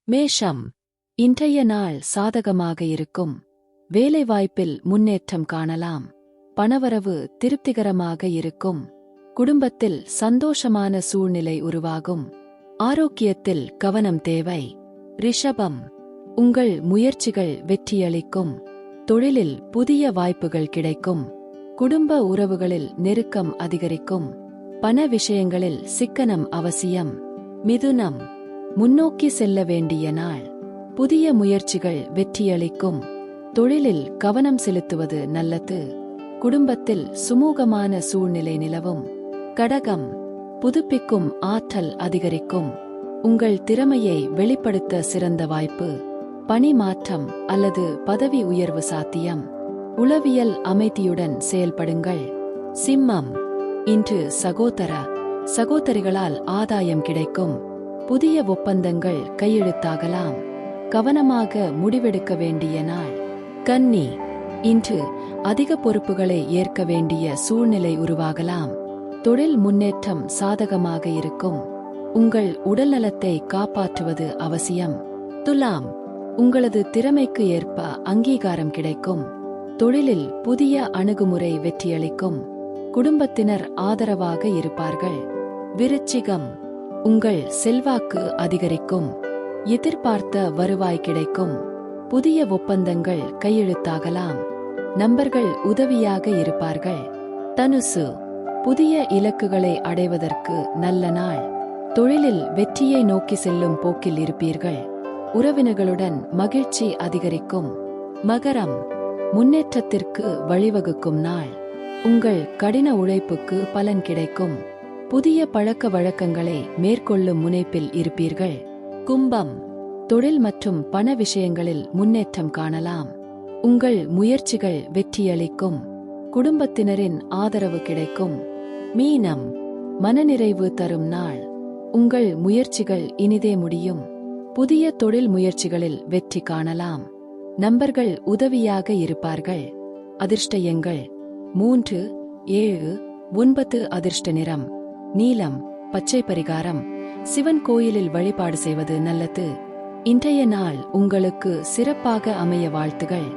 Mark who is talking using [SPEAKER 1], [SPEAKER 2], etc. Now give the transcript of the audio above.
[SPEAKER 1] மேஷம். இன்றைய நாள் சாதகமாக இருக்கும். வேலைவாய்ப்பில் முன்னேற்றம் காணலாம். பணவரவு திருப்திகரமாக இருக்கும். குடும்பத்தில் சந்தோஷமான சூழ்நிலை உருவாகும். ஆரோக்கியத்தில் கவனம் தேவை. ரிஷபம். உங்கள் முயற்சிகள் வெற்றியளிக்கும். தொழிலில் புதிய வாய்ப்புகள் கிடைக்கும். குடும்ப உறவுகளில் நெருக்கம் அதிகரிக்கும். பண விஷயங்களில் சிக்கனம் அவசியம். மிதுனம். முன்னோக்கி செல்ல வேண்டிய நாள். புதிய முயற்சிகள் வெற்றியளிக்கும். தொழிலில் கவனம் செலுத்துவது நல்லது. குடும்பத்தில் சுமூகமான சூழ்நிலை நிலவும். கடகம். புதுப்பிக்கும் ஆற்றல் அதிகரிக்கும். உங்கள் திறமையை வெளிப்படுத்த சிறந்த வாய்ப்பு. பணி மாற்றம் அல்லது பதவி உயர்வு சாத்தியம். உளவியல் அமைதியுடன் செயல்படுங்கள். சிம்மம். இன்று சகோதரிகளால் ஆதாயம் கிடைக்கும். புதிய ஒப்பந்தங்கள் கையெழுத்தாகலாம். கவனமாக முடிவெடுக்க வேண்டிய நாள். கன்னி. இன்று அதிக பொறுப்புகளை ஏற்க வேண்டிய சூழ்நிலை உருவாகலாம். தொழில் முன்னேற்றம் சாதகமாக இருக்கும். உங்கள் உடல்நலத்தை காப்பாற்றுவது அவசியம். துலாம். உங்களது திறமைக்கு ஏற்ப அங்கீகாரம் கிடைக்கும். தொழிலில் புதிய அணுகுமுறை வெற்றியளிக்கும். குடும்பத்தினர் ஆதரவாக இருப்பார்கள். விருச்சிகம். உங்கள் செல்வாக்கு அதிகரிக்கும். எதிர்பார்த்த வருவாய் கிடைக்கும். புதிய ஒப்பந்தங்கள் கையெழுத்தாகலாம். நண்பர்கள் உதவியாக இருப்பார்கள். தனுசு. புதிய இலக்குகளை அடைவதற்கு நல்ல நாள். தொழிலில் வெற்றியை நோக்கி செல்லும் போக்கில் இருப்பீர்கள். உறவினர்களுடன் மகிழ்ச்சி அதிகரிக்கும். மகரம். முன்னேற்றத்திற்கு வழிவகுக்கும் நாள். உங்கள் கடின உழைப்புக்கு பலன் கிடைக்கும். புதிய பழக்க வழக்கங்களை மேற்கொள்ளும் முனைப்பில் இருப்பீர்கள். கும்பம். தொழில் மற்றும் பண விஷயங்களில் முன்னேற்றம் காணலாம். உங்கள் முயற்சிகள் வெற்றியளிக்கும். குடும்பத்தினரின் ஆதரவு கிடைக்கும். மீனம். மனநிறைவு தரும் நாள். உங்கள் முயற்சிகள் இனிதே முடியும். புதிய தொழில் முயற்சிகளில் வெற்றி காணலாம். நண்பர்கள் உதவியாக இருப்பார்கள். அதிர்ஷ்ட எண்கள் 3, 7, 9. அதிர்ஷ்ட நிறம் நீலம், பச்சை. பரிகாரம்: சிவன் கோயிலில் வழிபாடு செய்வது நல்லது. இன்றைய நாள் உங்களுக்கு சிறப்பாக அமைய வாழ்த்துகள்.